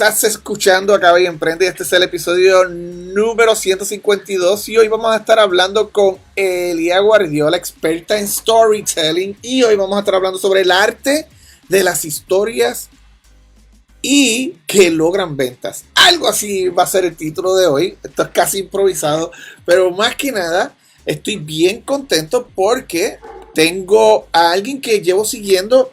Estás escuchando Acaba y Emprende. Este es el episodio número 152 y hoy vamos a estar hablando con Elia Guardiola, experta en storytelling, y hoy vamos a estar hablando sobre el arte de las historias y que logran ventas. Algo así va a ser el título de hoy. Esto es casi improvisado, pero más que nada estoy bien contento porque tengo a alguien que llevo siguiendo,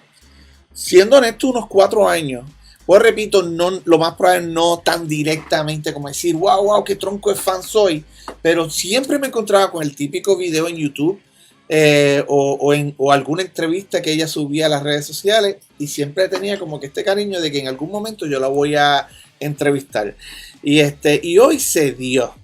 siendo honesto, unos 4 años. Pues repito, no, lo más probable no tan directamente como decir, wow, qué tronco de fan soy, pero siempre me encontraba con el típico video en YouTube o alguna entrevista que ella subía a las redes sociales y siempre tenía como que este cariño de que en algún momento yo la voy a entrevistar. Y hoy se dio,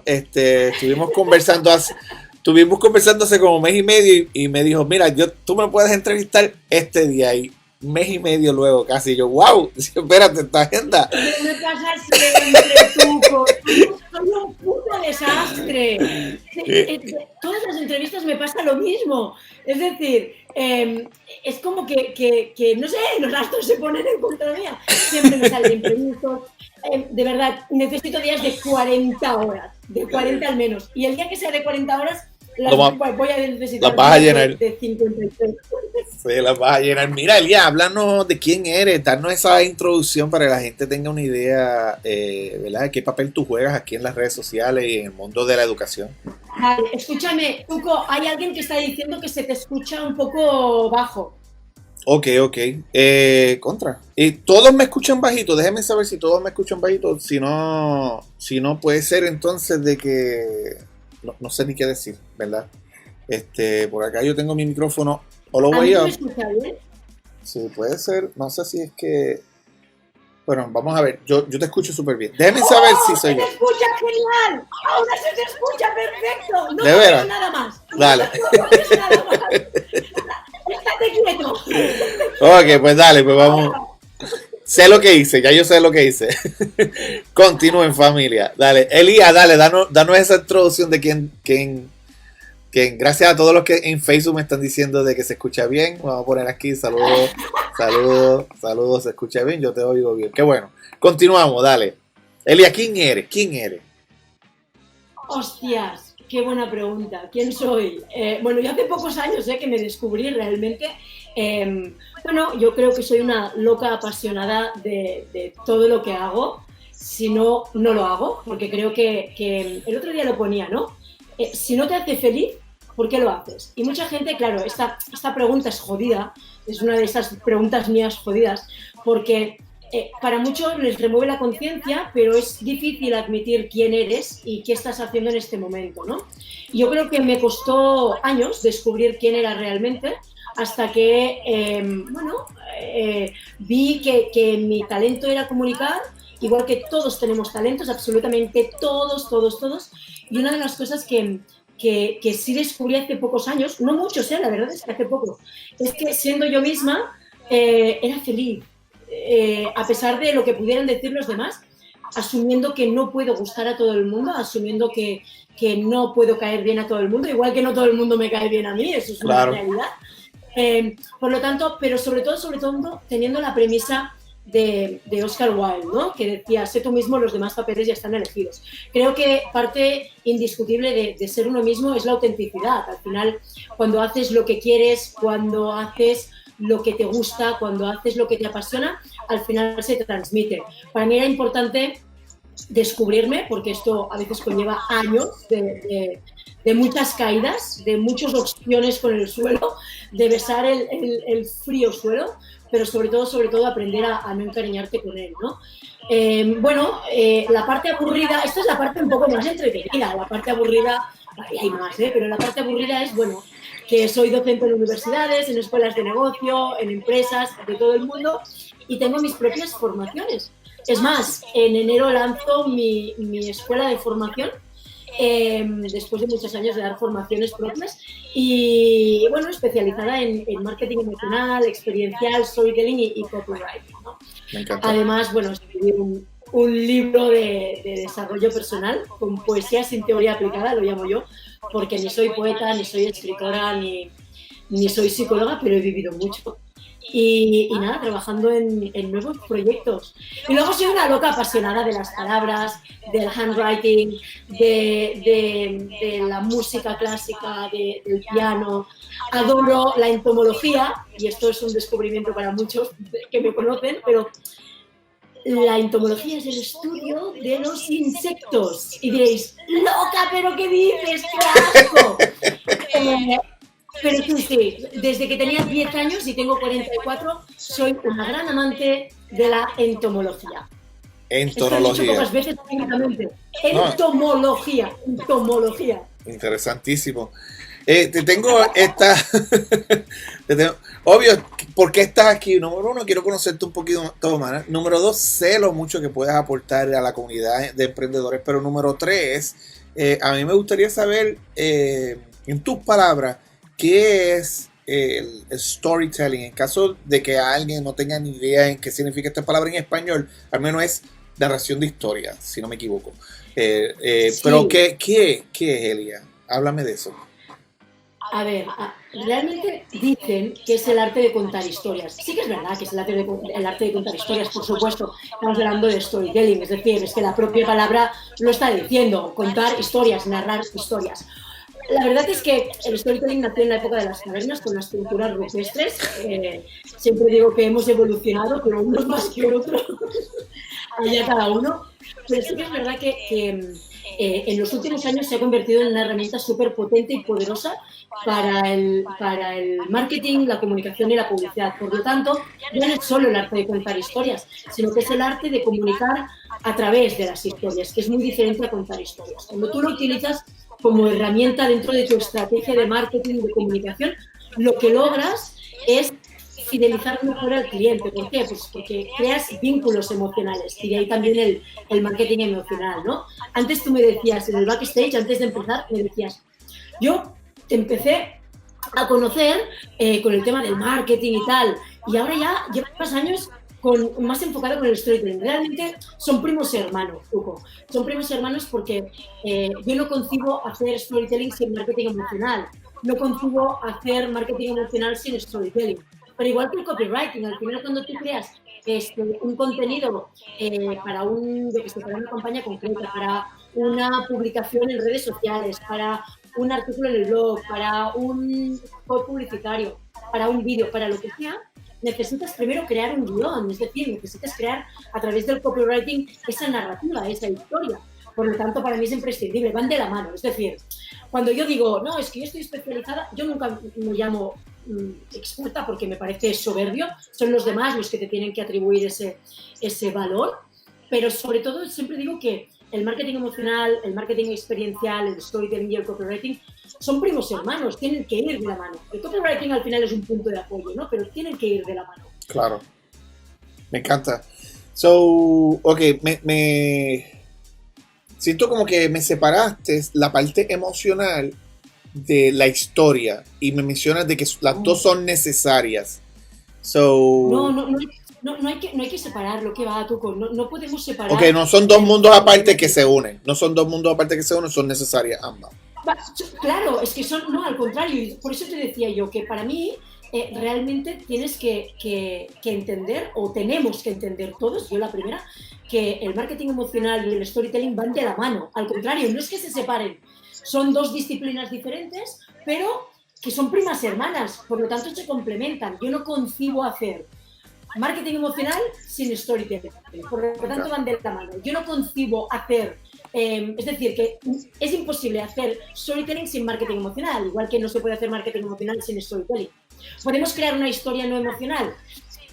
estuvimos conversando hace como mes y medio y me dijo, mira, tú me puedes entrevistar este día y mes y medio luego casi yo, wow, espérate, esta agenda. Me pasa siempre, Tuco. Soy un puto desastre. Todas las entrevistas me pasa lo mismo. Es decir, es como que no sé, los astros se ponen en contra mía. Siempre me salen imprevistos. De verdad, necesito días de 40 horas. De 40 al menos. Y el día que sea de 40 horas, voy a necesitar de 53. Sí, las vas a llenar. Mira, Elia, háblanos de quién eres, darnos esa introducción para que la gente tenga una idea, ¿verdad? De qué papel tú juegas aquí en las redes sociales y en el mundo de la educación. Vale, escúchame, Tuco, hay alguien que está diciendo que se te escucha un poco bajo. Ok. Contra. Y todos me escuchan bajito, déjenme saber si todos me escuchan bajito, si no puede ser entonces de que no sé ni qué decir, ¿verdad? Por acá yo tengo mi micrófono. O lo voy a... ¿Me escucha bien? Sí, puede ser. No sé si es que... Bueno, vamos a ver. Yo te escucho súper bien. Déjenme saber si soy yo. ¡Se te escucha genial! ¡Ahora se te escucha perfecto! No ¿De veras? nada más. Dale. No nada más. Estate quieto. Ok, pues dale, pues vamos. Sé lo que hice, ya yo sé lo que hice. Continúen, familia. Dale. Elia, dale, danos esa introducción de quién. Gracias a todos los que en Facebook me están diciendo de que se escucha bien. Vamos a poner aquí, saludos, se escucha bien, yo te oigo bien. Qué bueno. Continuamos, dale. Elia, ¿quién eres? Hostias, qué buena pregunta. ¿Quién soy? Bueno, yo hace pocos años que me descubrí realmente. Bueno, yo creo que soy una loca apasionada de todo lo que hago. Si no, no lo hago, porque creo que el otro día lo ponía, ¿no? Si no te hace feliz, ¿por qué lo haces? Y mucha gente, claro, esta pregunta es jodida, es una de esas preguntas mías jodidas, porque para muchos les remueve la conciencia, pero es difícil admitir quién eres y qué estás haciendo en este momento, ¿no? Y yo creo que me costó años descubrir quién era realmente, hasta que, vi que mi talento era comunicar, igual que todos tenemos talentos, absolutamente todos, y una de las cosas que sí descubrí hace pocos años, no muchos, la verdad es que hace poco, es que siendo yo misma era feliz, a pesar de lo que pudieran decir los demás, asumiendo que no puedo gustar a todo el mundo, asumiendo que no puedo caer bien a todo el mundo, igual que no todo el mundo me cae bien a mí, eso es una realidad. Por lo tanto, pero sobre todo teniendo la premisa de Oscar Wilde, ¿no? Que decía, sé tú mismo, los demás papeles ya están elegidos. Creo que parte indiscutible de ser uno mismo es la autenticidad. Al final, cuando haces lo que quieres, cuando haces lo que te gusta, cuando haces lo que te apasiona, al final se transmite. Para mí era importante descubrirme, porque esto a veces conlleva años de muchas caídas, de muchas opciones con el suelo, de besar el frío suelo, pero sobre todo aprender a no encariñarte con él, ¿no? La parte aburrida, esta es la parte un poco más entretenida, la parte aburrida, hay más, pero la parte aburrida es, bueno, que soy docente en universidades, en escuelas de negocio, en empresas de todo el mundo y tengo mis propias formaciones. Es más, en enero lanzo mi escuela de formación, después de muchos años de dar formaciones propias y, bueno, especializada en marketing emocional, experiencial, storytelling y copywriting, ¿no? Me encanta. Además, bueno, escribí un libro de desarrollo personal con poesía sin teoría aplicada, lo llamo yo, porque ni soy poeta, ni soy escritora, ni soy psicóloga, pero he vivido mucho. y nada, trabajando en nuevos proyectos. Y luego soy una loca apasionada de las palabras, del handwriting, de la música clásica, del piano. Adoro la entomología, y esto es un descubrimiento para muchos que me conocen, pero la entomología es el estudio de los insectos. Y diréis, loca, ¿pero qué dices? ¡Qué asco! Pero sí, desde que tenía 10 años y tengo 44, soy una gran amante de la entomología. Esto lo he dicho pocas veces técnicamente. Entomología, entomología. Interesantísimo. Te tengo esta. Obvio, ¿por qué estás aquí? Número uno, quiero conocerte un poquito más. Número dos, sé lo mucho que puedes aportar a la comunidad de emprendedores. Pero número tres, a mí me gustaría saber, en tus palabras, ¿qué es el storytelling? En caso de que alguien no tenga ni idea en qué significa esta palabra en español, al menos es narración de historia, si no me equivoco. Sí. Pero, ¿qué es, Elia? Háblame de eso. A ver, realmente dicen que es el arte de contar historias. Sí que es verdad que es el arte de contar historias, por supuesto. Estamos hablando de storytelling, es decir, es que la propia palabra lo está diciendo, contar historias, narrar historias. La verdad es que el storytelling nació en la época de las cavernas con las pinturas rupestres. Siempre digo que hemos evolucionado, pero unos más que otros, allá cada uno. Pero sí que es verdad que en los últimos años se ha convertido en una herramienta súper potente y poderosa para el marketing, la comunicación y la publicidad. Por lo tanto, no es solo el arte de contar historias, sino que es el arte de comunicar a través de las historias, que es muy diferente a contar historias. Cuando tú lo utilizas como herramienta dentro de tu estrategia de marketing y de comunicación, lo que logras es fidelizar mejor al cliente. ¿Por qué? Pues porque creas vínculos emocionales y de ahí también el marketing emocional, ¿no? Antes tú me decías, en el backstage, antes de empezar, me decías, yo te empecé a conocer con el tema del marketing y tal, y ahora ya llevas años más enfocado con el storytelling. Realmente son primos hermanos, Hugo. Son primos hermanos porque yo no concibo hacer storytelling sin marketing emocional. No concibo hacer marketing emocional sin storytelling. Pero igual que el copywriting, al final cuando tú creas un contenido para una campaña concreta, para una publicación en redes sociales, para un artículo en el blog, para un spot publicitario, para un vídeo, para lo que sea, necesitas primero crear un guión, es decir, necesitas crear a través del copywriting esa narrativa, esa historia. Por lo tanto, para mí es imprescindible, van de la mano. Es decir, cuando yo digo, no, es que yo estoy especializada, yo nunca me llamo experta porque me parece soberbio, son los demás los que te tienen que atribuir ese valor, pero sobre todo siempre digo que el marketing emocional, el marketing experiencial, el storytelling y el copywriting son primos hermanos, tienen que ir de la mano. El copywriting al final es un punto de apoyo, ¿no? Pero tienen que ir de la mano. Claro. Me encanta. Ok, me siento como que me separaste la parte emocional de la y me mencionas de que las dos son necesarias. No hay que separarlo, que va, Tuco. No podemos separar. Ok, no son dos mundos aparte que se unen. No son dos mundos aparte que se unen, son necesarias ambas. Claro, es que son, no, al contrario. Por eso te decía yo que para mí realmente tienes que entender, o tenemos que entender todos, yo la primera, que el marketing emocional y el storytelling van de la mano. Al contrario, no es que se separen. Son dos disciplinas diferentes, pero que son primas hermanas. Por lo tanto, se complementan. Yo no concibo hacer marketing emocional sin storytelling. Por lo tanto, van de la mano. Yo no concibo hacer, es decir, que es imposible hacer storytelling sin marketing emocional, igual que no se puede hacer marketing emocional sin storytelling. ¿Podemos crear una historia no emocional?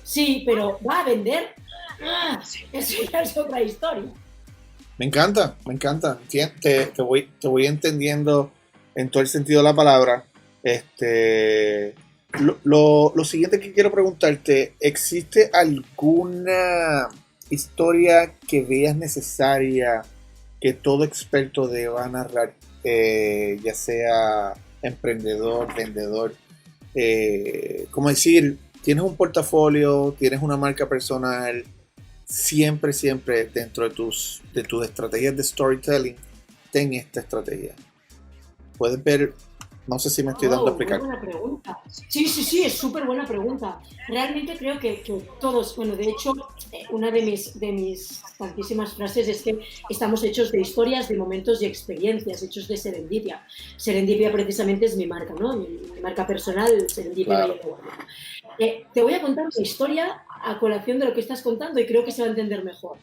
Sí, pero ¿va a vender? Eso ya es otra historia. Me encanta, me encanta. Te voy entendiendo en todo el sentido de la palabra. Lo siguiente que quiero preguntarte, ¿existe alguna historia que veas necesaria que todo experto deba narrar, ya sea emprendedor, vendedor? Como decir, tienes un portafolio, tienes una marca personal, siempre dentro de tus estrategias de storytelling, ten esta estrategia. Puedes ver No sé si me estoy dando a Muy explicar. buena pregunta. Sí, sí, sí, es súper buena pregunta. Realmente creo que todos, bueno, de hecho, una de mis tantísimas frases es que estamos hechos de historias, de momentos y experiencias, hechos de serendipia. Serendipia precisamente es mi marca, ¿no? Mi marca personal, Serendipia Claro. Valle de Guardia. Te voy a contar una historia a colación de lo que estás contando y creo que se va a entender mejor.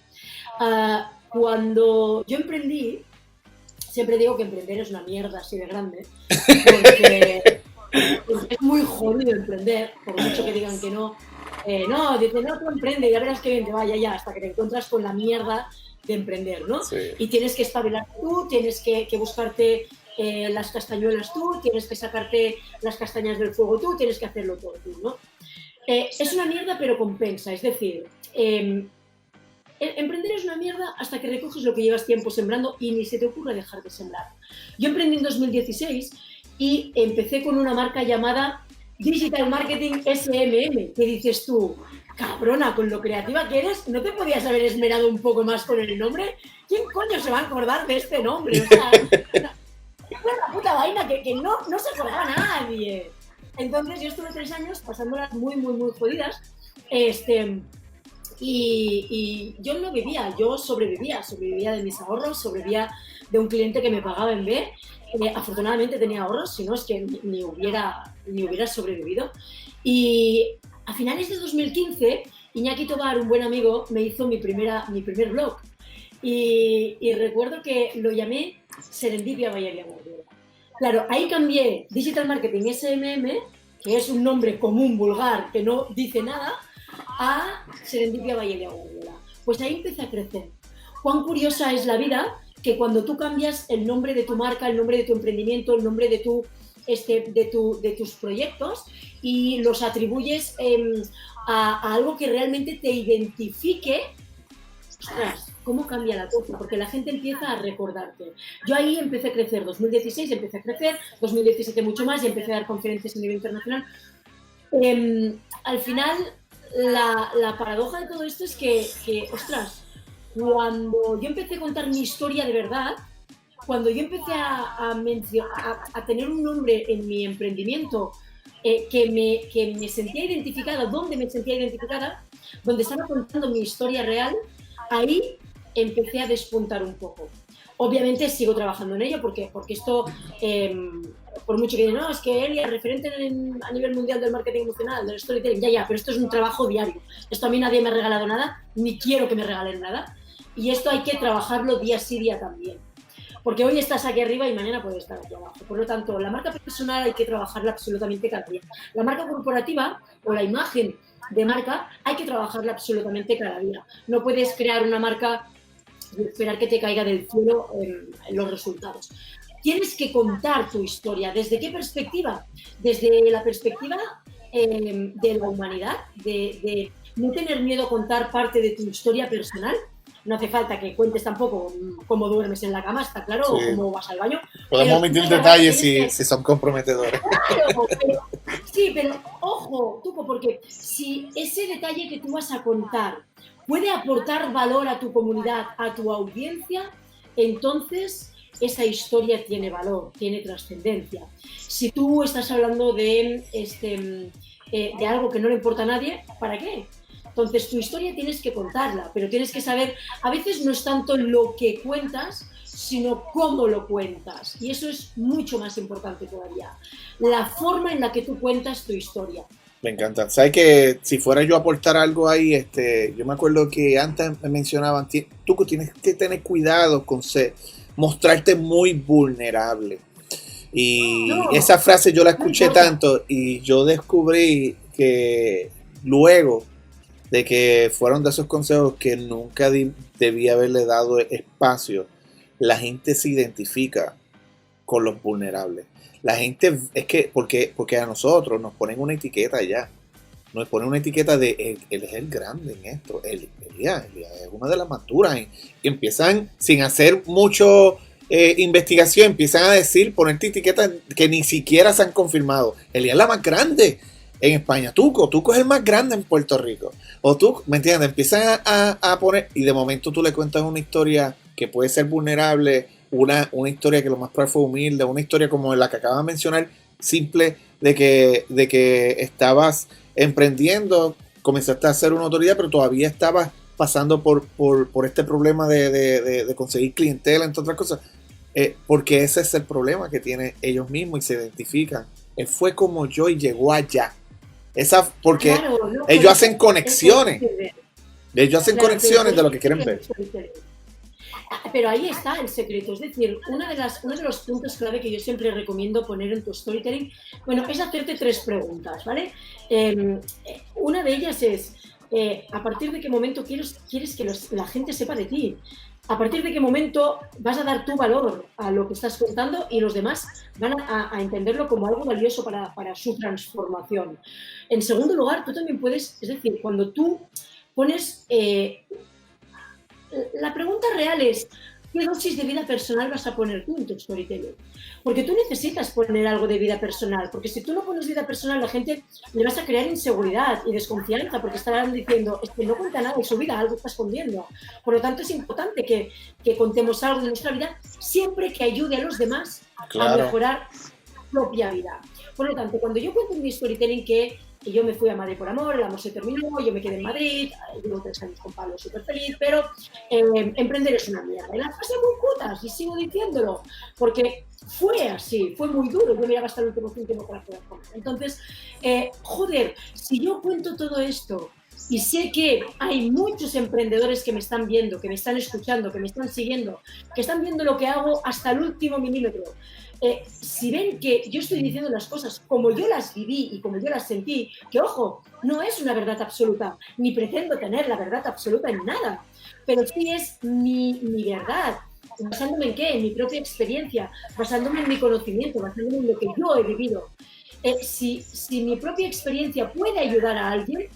Cuando yo emprendí, siempre digo que emprender es una mierda así de grande, porque es muy jodido emprender, por mucho que digan que no. No, dicen, no, tú emprende, ya verás que bien te vaya ya, hasta que te encuentras con la mierda de emprender, ¿no? Sí. Y tienes que espabilar tú, tienes que buscarte las castañuelas tú, tienes que sacarte las castañas del fuego tú, tienes que hacerlo todo tú, ¿no? Es una mierda, pero compensa, es decir, emprender es una mierda hasta que recoges lo que llevas tiempo sembrando y ni se te ocurre dejar de sembrar. Yo emprendí en 2016 y empecé con una marca llamada Digital Marketing SMM, que dices tú, cabrona, con lo creativa que eres, ¿no te podías haber esmerado un poco más con el nombre? ¿Quién coño se va a acordar de este nombre? O sea, una puta vaina que no se acordaba nadie. Entonces yo estuve 3 años pasándolas muy, muy, muy jodidas. Y yo no vivía, yo sobrevivía de mis ahorros, sobrevivía de un cliente que me pagaba en B. Afortunadamente tenía ahorros, si no es que ni hubiera sobrevivido. Y a finales de 2015, Iñaki Tobar, un buen amigo, me hizo mi primer blog. Y recuerdo que lo llamé Serendipia Valle. Claro, ahí cambié Digital Marketing SMM, que es un nombre común, vulgar, que no dice nada, a Serendipia Valle de Guardiola. Pues ahí empecé a crecer. Cuán curiosa es la vida que cuando tú cambias el nombre de tu marca, el nombre de tu emprendimiento, el nombre de tus proyectos y los atribuyes a algo que realmente te identifique, ostras, ¿cómo cambia la cosa? Porque la gente empieza a recordarte. Yo ahí empecé a crecer, 2016 empecé a crecer, 2017 mucho más y empecé a dar conferencias a nivel internacional. Al final, la paradoja de todo esto es que, ostras, cuando yo empecé a contar mi historia de verdad, cuando yo empecé a tener un nombre en mi emprendimiento que me sentía identificada, donde me sentía identificada, donde estaba contando mi historia real, ahí empecé a despuntar un poco. Obviamente sigo trabajando en ello porque esto, por mucho que digan, no, es que Elia es referente a nivel mundial del marketing emocional, del storytelling, ya, pero esto es un trabajo diario. Esto a mí nadie me ha regalado nada, ni quiero que me regalen nada. Y esto hay que trabajarlo día sí, día también. Porque hoy estás aquí arriba y mañana puedes estar aquí abajo. Por lo tanto, la marca personal hay que trabajarla absolutamente cada día. La marca corporativa o la imagen de marca hay que trabajarla absolutamente cada día. No puedes crear una marca y esperar que te caiga del cielo en los resultados. Tienes que contar tu historia. ¿Desde qué perspectiva? Desde la perspectiva de la humanidad, de no tener miedo a contar parte de tu historia personal. No hace falta que cuentes tampoco cómo duermes en la cama, está claro, sí, o cómo vas al baño. Podemos omitir detalles si son comprometedores. Claro, pero ojo, Tuco, porque si ese detalle que tú vas a contar puede aportar valor a tu comunidad, a tu audiencia, entonces esa historia tiene valor, tiene trascendencia. Si tú estás hablando de algo que no le importa a nadie, ¿para qué? Entonces, tu historia tienes que contarla, pero tienes que saber, a veces no es tanto lo que cuentas, sino cómo lo cuentas. Y eso es mucho más importante todavía. La forma en la que tú cuentas tu historia. Me encanta. ¿Sabes que si fuera yo a aportar algo ahí, yo me acuerdo que antes me mencionaban, tú tienes que tener cuidado con mostrarte muy vulnerable. Y esa frase yo la escuché tanto y yo descubrí que luego de que fueron de esos consejos que nunca debía haberle dado espacio, la gente se identifica con los vulnerables. La gente, es que, porque a nosotros nos ponen una etiqueta ya. Nos ponen una etiqueta de él es el grande en esto. Elías es una de las más duras. Y empiezan, sin hacer mucho investigación, empiezan a decir, ponerte etiquetas que ni siquiera se han confirmado. Elías es la más grande en España. Tuco es el más grande en Puerto Rico. O tú, ¿me entiendes? Empiezan a poner, y de momento tú le cuentas una historia que puede ser vulnerable, una historia que lo más probable fue humilde, una historia como la que acabas de mencionar, simple, de que estabas emprendiendo, comenzaste a ser una autoridad, pero todavía estabas pasando por este problema de conseguir clientela, entre otras cosas, porque ese es el problema que tienen ellos mismos y se identifican. Él fue como yo y llegó allá. Porque claro, no, ellos hacen conexiones. Ellos hacen claro, conexiones de lo que quieren ver. Pero ahí está el secreto, es decir, uno de los puntos clave que yo siempre recomiendo poner en tu storytelling, bueno, es hacerte 3 preguntas, ¿vale? Una de ellas es, ¿a partir de qué momento quieres que la gente sepa de ti? ¿A partir de qué momento vas a dar tu valor a lo que estás contando y los demás van a entenderlo como algo valioso para su transformación? En segundo lugar, tú también puedes, es decir, cuando tú pones... la pregunta real es, ¿qué dosis de vida personal vas a poner tú en tu storytelling? Porque tú necesitas poner algo de vida personal, porque si tú no pones vida personal, la gente le vas a crear inseguridad y desconfianza, porque estarán diciendo, es que no cuenta nada de su vida, algo está escondiendo. Por lo tanto, es importante que contemos algo de nuestra vida siempre que ayude a los demás a mejorar su propia vida. Por lo tanto, cuando yo cuento en mi storytelling que yo me fui a Madrid por amor, el amor se terminó, yo me quedé en Madrid, llevo 3 años con Pablo, súper feliz, pero emprender es una mierda. Y las pasé muy putas y sigo diciéndolo, porque fue así, fue muy duro, yo me iba a gastar el último céntimo para poder comer. Entonces, joder, si yo cuento todo esto y sé que hay muchos emprendedores que me están viendo, que me están escuchando, que me están siguiendo, que están viendo lo que hago hasta el último milímetro, si ven que yo estoy diciendo las cosas como yo las viví y como yo las sentí, que ojo, no es una verdad absoluta, ni pretendo tener la verdad absoluta en nada, pero sí es mi verdad. ¿Basándome en qué? En mi propia experiencia, basándome en mi conocimiento, basándome en lo que yo he vivido. Si mi propia experiencia puede ayudar a alguien,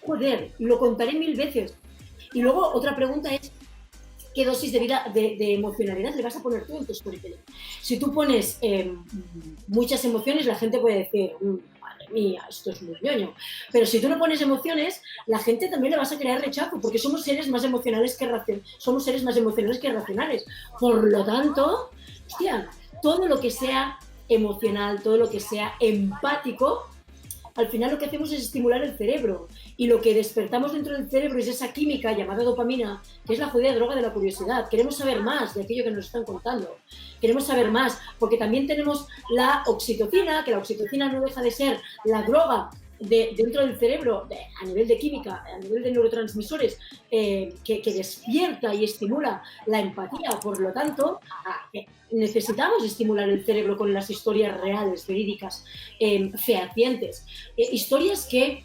joder, lo contaré 1000 veces. Y luego otra pregunta es, ¿qué dosis de vida, de emocionalidad le vas a poner tú en tu storytelling? Si tú pones muchas emociones, la gente puede decir, madre mía, esto es muy ñoño. Pero si tú no pones emociones, la gente también le vas a crear rechazo, porque somos seres más emocionales que racionales. Por lo tanto, hostia, todo lo que sea emocional, todo lo que sea empático, al final lo que hacemos es estimular el cerebro, y lo que despertamos dentro del cerebro es esa química llamada dopamina, que es la jodida droga de la curiosidad. Queremos saber más de aquello que nos están contando, queremos saber más, porque también tenemos la oxitocina, que la oxitocina no deja de ser la droga dentro del cerebro, a nivel de química, a nivel de neurotransmisores, que despierta y estimula la empatía. Por lo tanto, necesitamos estimular el cerebro con las historias reales, verídicas, fehacientes, historias que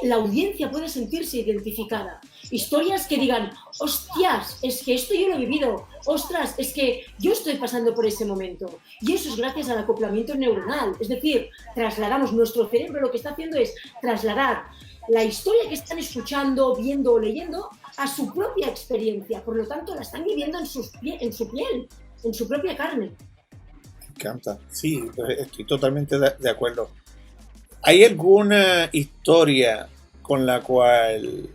la audiencia puede sentirse identificada, historias que digan, hostias, es que esto yo lo he vivido, ostras, es que yo estoy pasando por ese momento, y eso es gracias al acoplamiento neuronal. Es decir, trasladamos, nuestro cerebro lo que está haciendo es trasladar la historia que están escuchando, viendo o leyendo a su propia experiencia, por lo tanto la están viviendo en su piel, en su propia carne. Me encanta, sí, estoy totalmente de acuerdo. ¿Hay alguna historia con la cual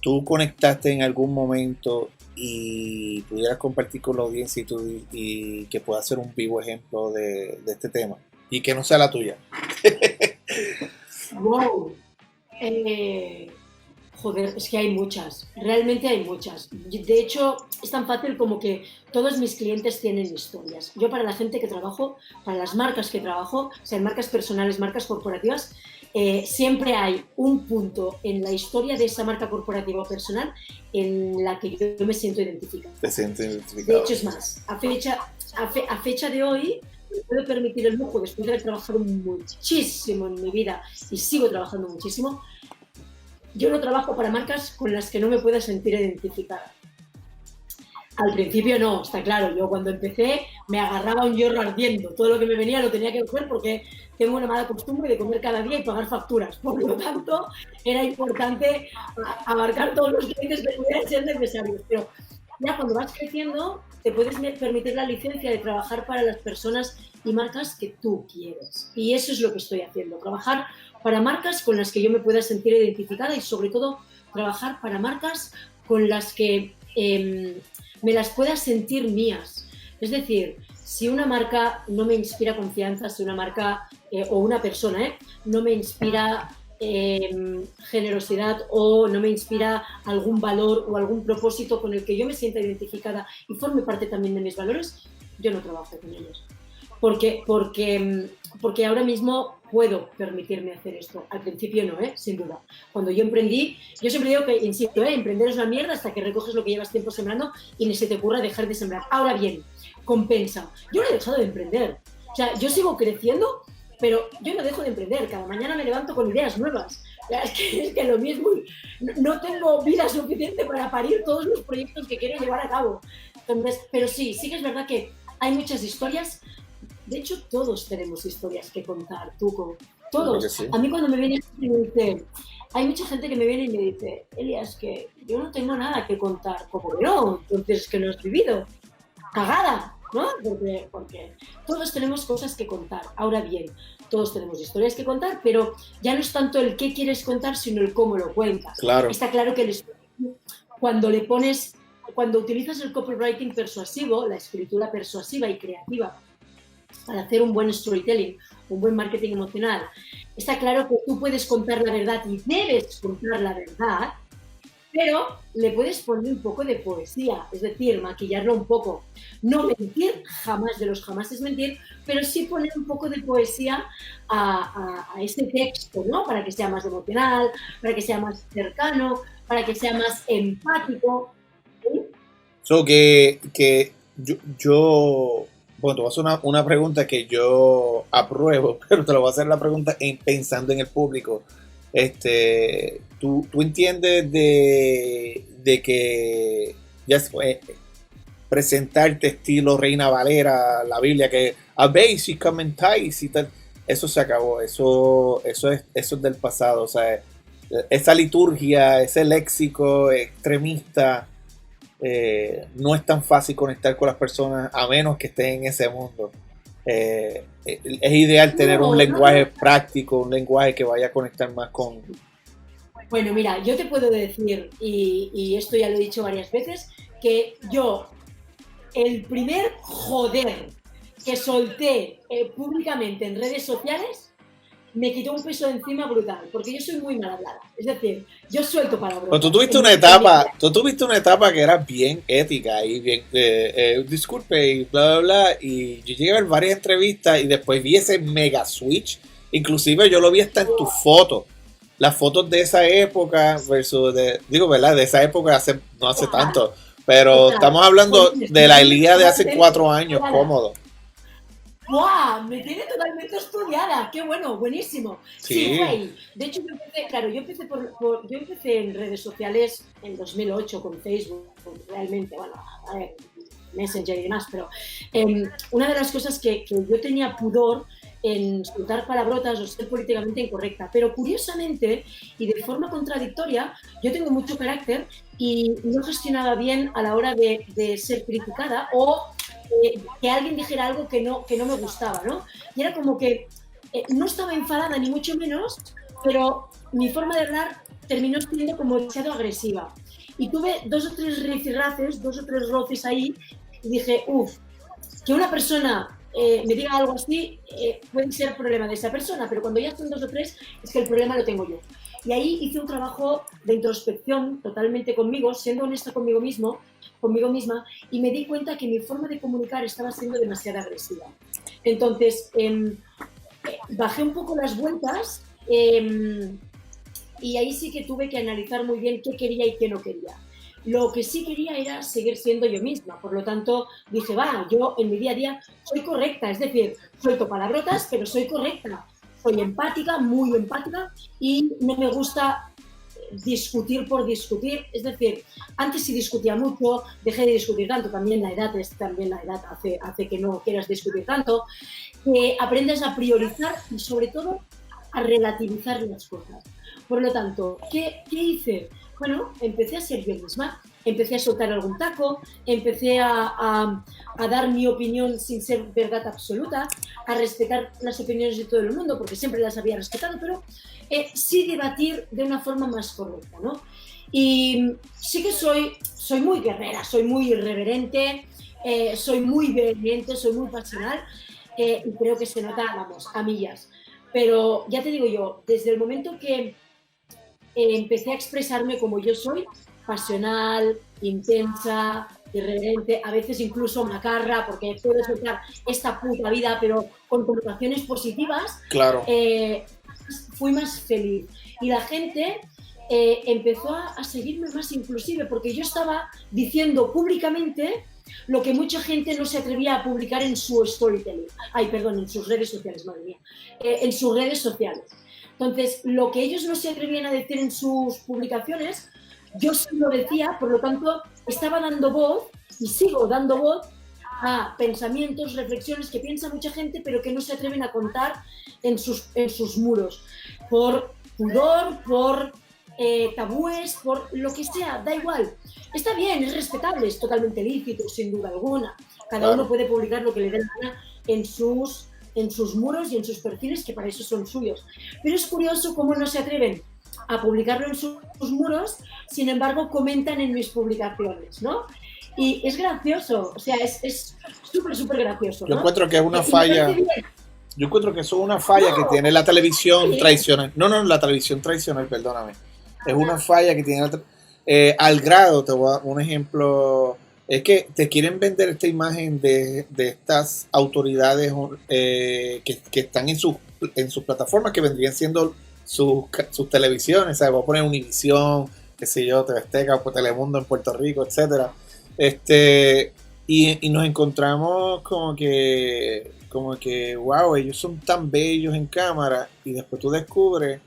tú conectaste en algún momento y pudieras compartir con la audiencia y que pueda ser un vivo ejemplo de este tema? Y que no sea la tuya. Wow. Joder, es que hay muchas, realmente hay muchas. De hecho, es tan fácil como que todos mis clientes tienen historias. Yo, para la gente que trabajo, para las marcas que trabajo, sean marcas personales, marcas corporativas, siempre hay un punto en la historia de esa marca corporativa o personal en la que yo me siento identificada. Te siento identificado. De hecho, es más, a fecha de hoy, me puedo permitir el lujo, después de haber trabajado muchísimo en mi vida y sigo trabajando muchísimo, yo no trabajo para marcas con las que no me pueda sentir identificada. Al principio no, está claro. Yo cuando empecé me agarraba un hierro ardiendo. Todo lo que me venía lo tenía que coger porque tengo una mala costumbre de comer cada día y pagar facturas. Por lo tanto, era importante abarcar todos los clientes que pudieran ser necesarios. Pero ya cuando vas creciendo, te puedes permitir la licencia de trabajar para las personas y marcas que tú quieres. Y eso es lo que estoy haciendo. Trabajar para marcas con las que yo me pueda sentir identificada y, sobre todo, trabajar para marcas con las que me las pueda sentir mías. Es decir, si una marca no me inspira confianza, si una marca o una persona no me inspira generosidad o no me inspira algún valor o algún propósito con el que yo me sienta identificada y forme parte también de mis valores, yo no trabajo con ellos. Porque ahora mismo puedo permitirme hacer esto. Al principio no, sin duda. Cuando yo emprendí, yo siempre digo que, insisto, emprender es una mierda hasta que recoges lo que llevas tiempo sembrando y ni se te ocurra dejar de sembrar. Ahora bien, compensa. Yo no he dejado de emprender. O sea, yo sigo creciendo, pero yo no dejo de emprender. Cada mañana me levanto con ideas nuevas. Es que lo mismo, no tengo vida suficiente para parir todos los proyectos que quiero llevar a cabo. Entonces, pero sí que es verdad que hay muchas historias. De hecho, todos tenemos historias que contar, Tuco. Todos. Sí. A mí cuando me viene y me dice, hay mucha gente que me viene y me dice, Elias, que yo no tengo nada que contar. Como que no, entonces que no has vivido. Cagada, ¿no? Porque todos tenemos cosas que contar. Ahora bien, todos tenemos historias que contar, pero ya no es tanto el qué quieres contar, sino el cómo lo cuentas. Claro. Está claro que cuando utilizas el copywriting persuasivo, la escritura persuasiva y creativa, para hacer un buen storytelling, un buen marketing emocional, está claro que tú puedes contar la verdad y debes contar la verdad, pero le puedes poner un poco de poesía, es decir, maquillarlo un poco. No mentir, jamás de los jamás es mentir, pero sí poner un poco de poesía a ese texto, ¿no? Para que sea más emocional, para que sea más cercano, para que sea más empático. ¿Sí? So que yo bueno, te voy a hacer una pregunta que yo apruebo, pero te lo voy a hacer la pregunta pensando en el público. ¿Tú entiendes de que ya presentarte estilo Reina Valera, la Biblia, que habéis y comentáis y tal, eso se acabó, eso es del pasado, o sea, esa liturgia, ese léxico extremista, no es tan fácil conectar con las personas a menos que estén en ese mundo. Es ideal tener un lenguaje práctico, un lenguaje que vaya a conectar más con... Bueno, mira, yo te puedo decir, y esto ya lo he dicho varias veces, que yo, el primer joder que solté públicamente en redes sociales, me quitó un peso de encima brutal, porque yo soy muy mal hablada. Es decir, yo suelto palabras. Pero tú tuviste una etapa que era bien ética y bien, disculpe y bla, bla, bla. Y yo llegué a ver varias entrevistas y después vi ese mega switch. Inclusive yo lo vi hasta en tus fotos. Las fotos de esa época versus ¿verdad? De esa época no hace tanto. Pero estamos hablando de la Elías de hace 4 años, cómodo. ¡Guau! Me tiene totalmente estudiada. ¡Qué bueno! Buenísimo. Sí, güey. De hecho, yo empecé en redes sociales en 2008 con Facebook, realmente, bueno, a ver, Messenger y demás, pero una de las cosas que yo tenía pudor en soltar palabrotas o ser políticamente incorrecta, pero curiosamente y de forma contradictoria, yo tengo mucho carácter y no gestionaba bien a la hora de ser criticada o que alguien dijera algo que no me gustaba, ¿no? Y era como que no estaba enfadada ni mucho menos, pero mi forma de hablar terminó siendo como demasiado agresiva. Y tuve 2 o 3 rifirrafes, 2 o 3 roces ahí, y dije, que una persona me diga algo así puede ser problema de esa persona, pero cuando ya son 2 o 3 es que el problema lo tengo yo. Y ahí hice un trabajo de introspección totalmente conmigo, siendo honesta conmigo misma, y me di cuenta que mi forma de comunicar estaba siendo demasiado agresiva. Entonces, bajé un poco las vueltas y ahí sí que tuve que analizar muy bien qué quería y qué no quería. Lo que sí quería era seguir siendo yo misma, por lo tanto dije, yo en mi día a día soy correcta, es decir, suelto palabrotas, pero soy correcta. Soy empática, muy empática, y no me gusta discutir por discutir. Es decir, antes sí discutía mucho, dejé de discutir tanto, también la edad hace que no quieras discutir tanto. Aprendes a priorizar y sobre todo a relativizar las cosas. Por lo tanto, ¿qué hice? Bueno, empecé a ser yo misma, empecé a soltar algún taco, empecé a dar mi opinión sin ser verdad absoluta, a respetar las opiniones de todo el mundo, porque siempre las había respetado, pero sí debatir de una forma más correcta, ¿no? Y sí que soy muy guerrera, soy muy irreverente, soy muy vehemente, soy muy pasional y creo que se nota, vamos, a millas. Pero ya te digo yo, desde el momento que empecé a expresarme como yo soy, pasional, intensa, irreverente, a veces incluso macarra, porque puedo soltar esta puta vida, pero con connotaciones positivas, Claro. Fui más feliz. Y la gente empezó a seguirme más inclusive, porque yo estaba diciendo públicamente lo que mucha gente no se atrevía a publicar en su storytelling. Ay, perdón, en sus redes sociales, madre mía. En sus redes sociales. Entonces, lo que ellos no se atrevían a decir en sus publicaciones, yo sí lo decía, por lo tanto, estaba dando voz y sigo dando voz a pensamientos, reflexiones que piensa mucha gente, pero que no se atreven a contar en sus muros. Por pudor, por tabúes, por lo que sea, da igual. Está bien, es respetable, es totalmente lícito, sin duda alguna. Cada uno puede publicar lo que le dé la gana en sus muros y en sus perfiles, que para eso son suyos. Pero es curioso cómo no se atreven a publicarlo en sus muros, sin embargo comentan en mis publicaciones, ¿no? Y es gracioso, o sea, es súper, súper gracioso, ¿no? Yo encuentro que es una falla. Yo encuentro que eso es una falla que tiene la televisión tradicional. No, la televisión tradicional, perdóname. Es una falla que tiene al grado, te voy a dar un ejemplo, es que te quieren vender esta imagen de estas autoridades que están en sus plataformas, que vendrían siendo sus televisiones, ¿sabes? Voy a poner Univisión, qué sé yo, TV Azteca, Telemundo en Puerto Rico, etcétera. Y nos encontramos como que, wow, ellos son tan bellos en cámara, y después tú descubres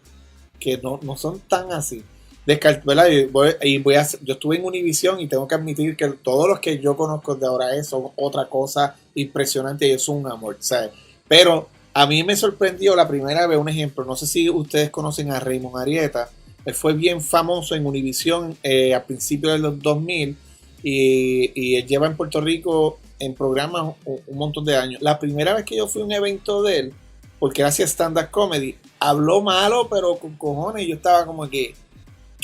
que no son tan así. ¿Verdad? Yo estuve en Univisión y tengo que admitir que todos los que yo conozco de ahora son otra cosa impresionante, y es un amor, ¿sabes? Pero a mí me sorprendió la primera vez, un ejemplo, no sé si ustedes conocen a Raymond Arrieta. Él fue bien famoso en Univisión a principios de los 2000, y él lleva en Puerto Rico en programas un montón de años. La primera vez que yo fui a un evento de él, porque él hacía stand-up comedy, habló malo, pero con cojones, y yo estaba como que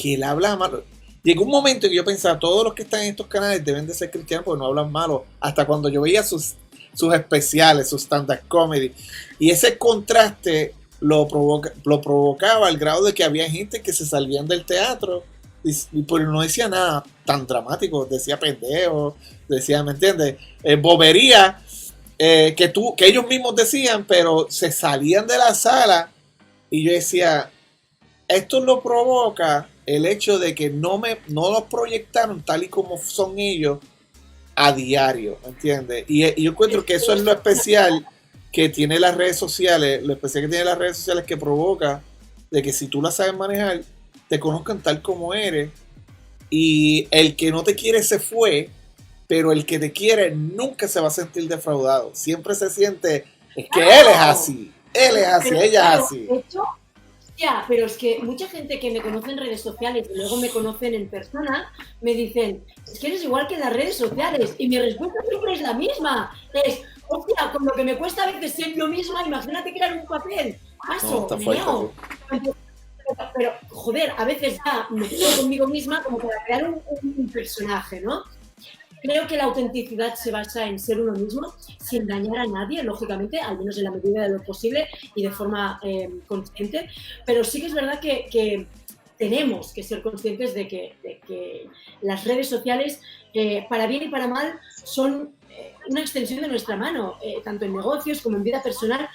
él habla malo. Llegó un momento que yo pensaba, todos los que están en estos canales deben de ser cristianos porque no hablan malo. Hasta cuando yo veía sus especiales, sus stand-up comedy. Y ese contraste lo provocaba al grado de que había gente que se salían del teatro y pues no decía nada tan dramático. Decía pendejo, decía, ¿me entiendes? Bobería que ellos mismos decían, pero se salían de la sala, y yo decía, esto lo provoca el hecho de que no los proyectaron tal y como son ellos a diario, ¿entiendes? Y yo encuentro que eso es lo especial que tiene las redes sociales, que provoca de que si tú las sabes manejar, te conozcan tal como eres, y el que no te quiere se fue, pero el que te quiere nunca se va a sentir defraudado, siempre se siente, es que él es así, ella es así. Ya, pero es que mucha gente que me conoce en redes sociales y luego me conocen en persona, me dicen, es que eres igual que en las redes sociales. Y mi respuesta siempre es la misma. Es, hostia, con lo que me cuesta a veces ser yo misma, imagínate crear un papel. Paso, pero, joder, a veces ya me quedo conmigo misma como para crear un personaje, ¿no? Creo que la autenticidad se basa en ser uno mismo, sin dañar a nadie, lógicamente, al menos en la medida de lo posible y de forma consciente, pero sí que es verdad que tenemos que ser conscientes de que las redes sociales, para bien y para mal, son una extensión de nuestra mano, tanto en negocios como en vida personal.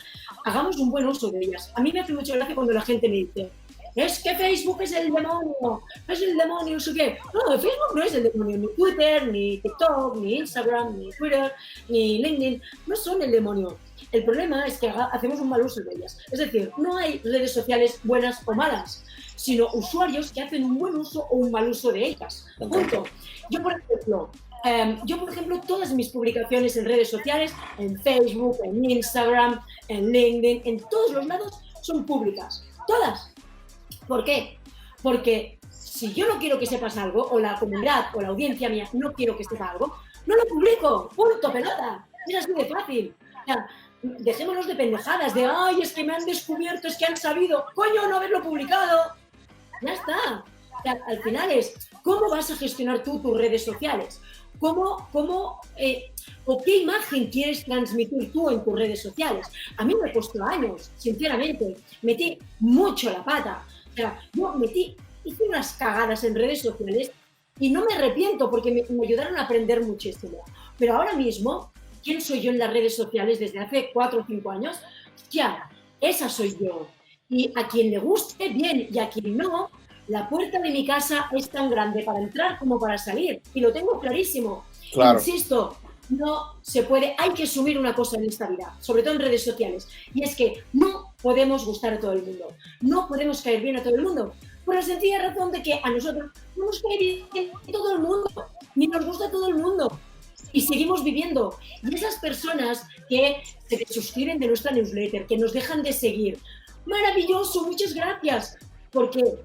Hagamos un buen uso de ellas. A mí me hace mucha gracia cuando la gente me dice, es que Facebook es el demonio, no sé qué. No, Facebook no es el demonio, ni Twitter, ni TikTok, ni Instagram, ni Twitter, ni LinkedIn, no son el demonio. El problema es que hacemos un mal uso de ellas. Es decir, no hay redes sociales buenas o malas, sino usuarios que hacen un buen uso o un mal uso de ellas. Punto. Yo, por ejemplo, todas mis publicaciones en redes sociales, en Facebook, en Instagram, en LinkedIn, en todos los lados, son públicas. Todas. ¿Por qué? Porque si yo no quiero que sepas algo, o la comunidad o la audiencia mía no quiero que sepa algo, no lo publico. Punto, pelota. Es así de fácil. O sea, dejémonos de pendejadas, de ay, es que me han descubierto, es que han sabido, coño, no haberlo publicado. Ya está. O sea, al final es, ¿Cómo vas a gestionar tú tus redes sociales? ¿O qué imagen quieres transmitir tú en tus redes sociales? A mí me costó años, sinceramente. Metí mucho la pata. O sea, hice unas cagadas en redes sociales y no me arrepiento porque me ayudaron a aprender muchísimo. Pero ahora mismo, ¿quién soy yo en las redes sociales desde hace 4 o 5 años? Hostia, esa soy yo. Y a quien le guste, bien, y a quien no, la puerta de mi casa es tan grande para entrar como para salir. Y lo tengo clarísimo. Claro. Insisto, no se puede, hay que asumir una cosa en esta vida, sobre todo en redes sociales, y es que no podemos gustar a todo el mundo, no podemos caer bien a todo el mundo, por la sencilla razón de que a nosotros no nos cae bien todo el mundo, ni nos gusta todo el mundo, y seguimos viviendo. Y esas personas que se suscriben de nuestra newsletter, que nos dejan de seguir, maravilloso, muchas gracias, porque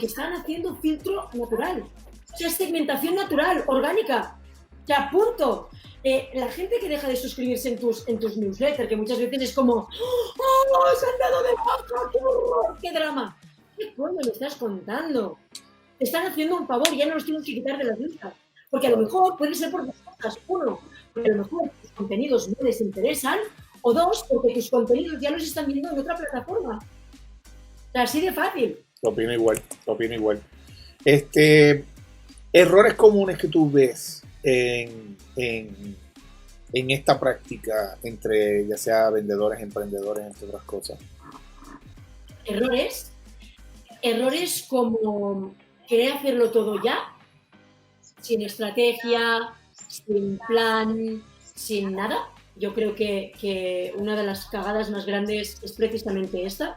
están haciendo filtro natural, o sea, segmentación natural, orgánica. Ya, punto. La gente que deja de suscribirse en tus newsletters, que muchas veces es como ¡oh, se han dado de baja! ¡Qué horror! ¡Qué drama! ¿Qué coño me estás contando? Te están haciendo un favor, ya no los tienes que quitar de las listas. Porque a lo mejor puede ser por dos cosas. Uno, porque a lo mejor tus contenidos no les interesan. O dos, porque tus contenidos ya los están viendo en otra plataforma. O sea, así de fácil. Lo opino igual. Errores comunes que tú ves en esta práctica entre ya sea vendedores, emprendedores, entre otras cosas. Errores como querer hacerlo todo ya, sin estrategia, sin plan, sin nada. Yo creo que una de las cagadas más grandes es precisamente esta.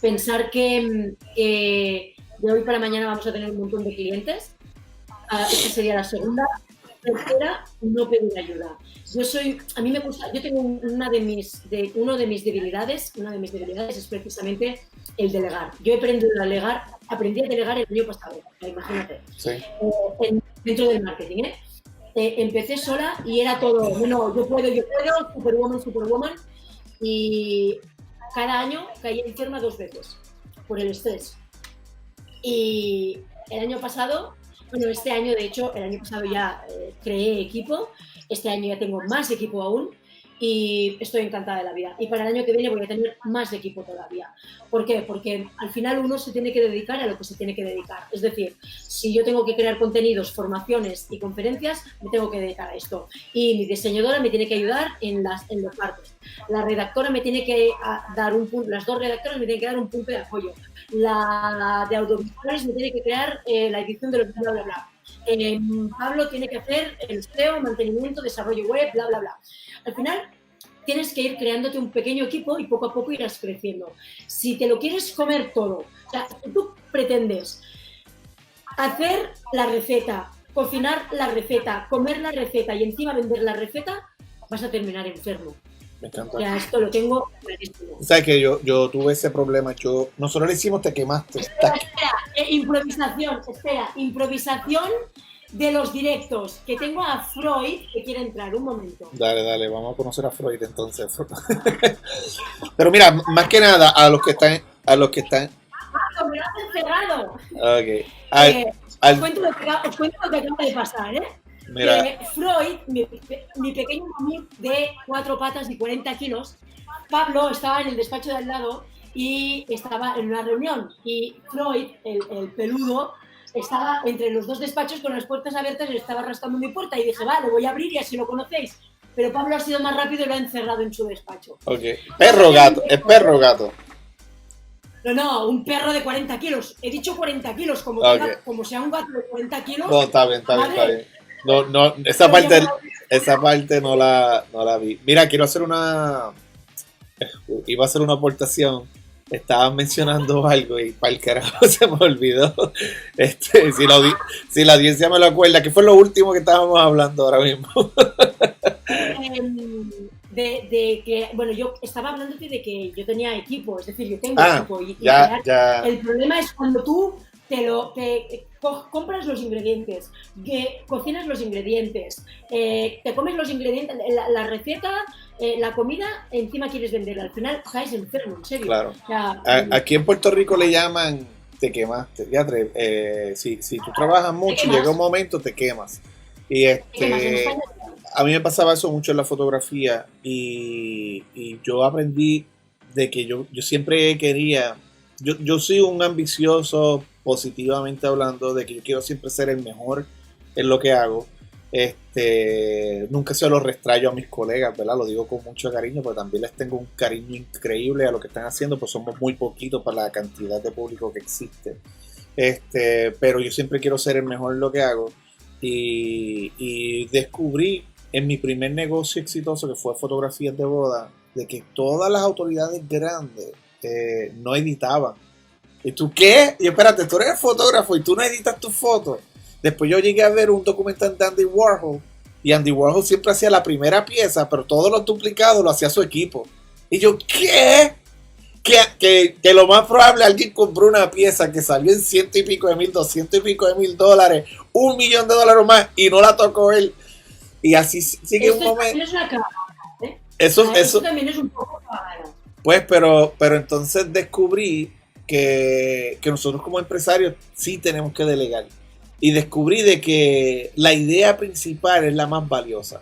Pensar que de hoy para mañana vamos a tener un montón de clientes. Esa sería la segunda. Tercera, no pedir ayuda. Yo tengo una de mis debilidades es precisamente el delegar. Yo aprendí a delegar el año pasado, imagínate. Sí. Dentro del marketing, empecé sola y era todo, bueno, yo puedo, superwoman, y cada año caía enferma 2 veces por el estrés. Y el año pasado, este año de hecho, el año pasado ya creé equipo, este año ya tengo más equipo aún y estoy encantada de la vida. Y para el año que viene voy a tener más equipo todavía. ¿Por qué? Porque al final uno se tiene que dedicar a lo que se tiene que dedicar. Es decir, si yo tengo que crear contenidos, formaciones y conferencias, me tengo que dedicar a esto. Y mi diseñadora me tiene que ayudar en los partes. La redactora me tiene que dar un punto, las 2 redactoras me tienen que dar un punto de apoyo. La de audiovisuales me tiene que crear la edición de los bla, bla, bla. Pablo tiene que hacer el SEO, mantenimiento, desarrollo web, bla, bla, bla. Al final tienes que ir creándote un pequeño equipo y poco a poco irás creciendo. Si te lo quieres comer todo, o sea, si tú pretendes hacer la receta, cocinar la receta, comer la receta y encima vender la receta, vas a terminar enfermo. Me encanta. Ya, esto lo tengo clarísimo. ¿Sabes que yo tuve ese problema? Nosotros le hicimos te quemaste. Improvisación de los directos, que tengo a Freud que quiere entrar, un momento. Dale, vamos a conocer a Freud entonces. Pero mira, más que nada, a los que están... Me lo has encerrado. Ok. Os cuento lo que acaba de pasar, Mira. Freud, mi pequeño mamut de 4 patas y 40 kilos, Pablo estaba en el despacho de al lado y estaba en una reunión y Freud, el peludo, estaba entre los 2 despachos con las puertas abiertas y estaba rascando mi puerta y dije, vale, voy a abrir y así lo conocéis. Pero Pablo ha sido más rápido y lo ha encerrado en su despacho. Ok. Perro gato, es perro gato. No, un perro de 40 kilos. He dicho 40 kilos, como sea un gato de 40 kilos. No, está bien. No, esa parte no la vi. Mira, quiero hacer iba a hacer una aportación. Estaban mencionando algo y para el carajo se me olvidó. Si la audiencia me lo acuerda, ¿qué fue lo último que estábamos hablando ahora mismo? Yo estaba hablándote de que yo tenía equipo, es decir, yo tengo equipo. El problema es cuando tú compras los ingredientes, cocinas los ingredientes, te comes los ingredientes, la receta, la comida, encima quieres venderla. Al final caes enfermo, en serio. Claro. O sea, Aquí en Puerto Rico le llaman te quemaste. Ya, si tú trabajas mucho, llega un momento, te quemas. Y a mí me pasaba eso mucho en la fotografía y yo aprendí de que yo siempre quería, yo soy un ambicioso, positivamente hablando, de que yo quiero siempre ser el mejor en lo que hago. Nunca se lo restrayo a mis colegas, ¿verdad? Lo digo con mucho cariño, pero también les tengo un cariño increíble a lo que están haciendo, pues somos muy poquitos para la cantidad de público que existe. Pero yo siempre quiero ser el mejor en lo que hago y descubrí en mi primer negocio exitoso, que fue fotografías de boda, de que todas las autoridades grandes no editaban. ¿Y tú qué? Y espérate, tú eres fotógrafo y tú no editas tus fotos. Después yo llegué a ver un documental de Andy Warhol y Andy Warhol siempre hacía la primera pieza, pero todos los duplicados lo hacía su equipo. Y yo, ¿qué? Que lo más probable alguien compró una pieza que salió en ciento y pico de mil, 200 y pico de mil dólares, $1,000,000 más y no la tocó él. Y así sigue un momento. Es una cara, ¿eh? Eso también es un poco cara. Pues, pero entonces descubrí que nosotros como empresarios sí tenemos que delegar. Y descubrí de que la idea principal es la más valiosa.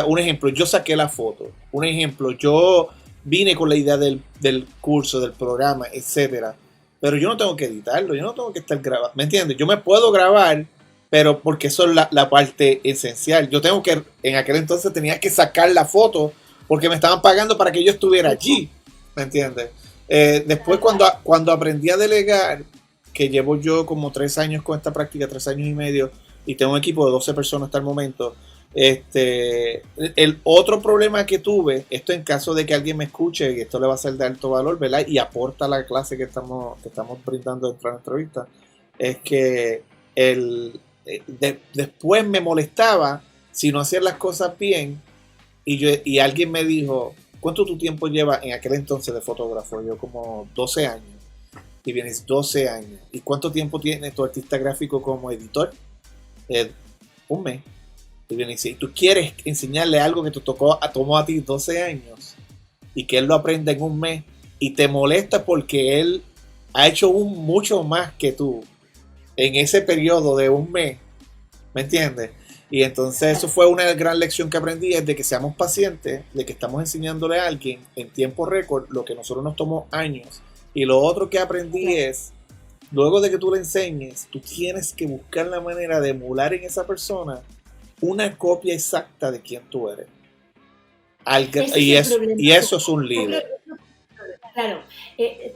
Un ejemplo, yo saqué la foto. Un ejemplo, yo vine con la idea del curso, del programa, etcétera. Pero yo no tengo que editarlo, yo no tengo que estar grabando. ¿Me entiendes? Yo me puedo grabar, pero porque eso es la parte esencial. Yo tengo que, en aquel entonces tenía que sacar la foto porque me estaban pagando para que yo estuviera allí. ¿Me entiendes? Después cuando aprendí a delegar, que llevo yo como 3 años con esta práctica, 3 años y medio, y tengo un equipo de 12 personas hasta el momento. El otro problema que tuve, esto en caso de que alguien me escuche y esto le va a ser de alto valor, ¿verdad? Y aporta a la clase que estamos brindando dentro de la entrevista, es que después me molestaba si no hacía las cosas bien y alguien me dijo, ¿cuánto tu tiempo llevas en aquel entonces de fotógrafo? Yo como 12 años. Y vienes 12 años. ¿Y cuánto tiempo tiene tu artista gráfico como editor? 1 mes. Y vienes y tú quieres enseñarle algo que te tomó a ti 12 años y que él lo aprenda en 1 mes y te molesta porque él ha hecho mucho más que tú en ese periodo de 1 mes. ¿Me entiendes? Y entonces eso fue una gran lección que aprendí, es de que seamos pacientes, de que estamos enseñándole a alguien en tiempo récord lo que a nosotros nos tomó años. Y lo otro que aprendí es, luego de que tú le enseñes, tú tienes que buscar la manera de emular en esa persona una copia exacta de quién tú eres. Y eso es un líder. Claro,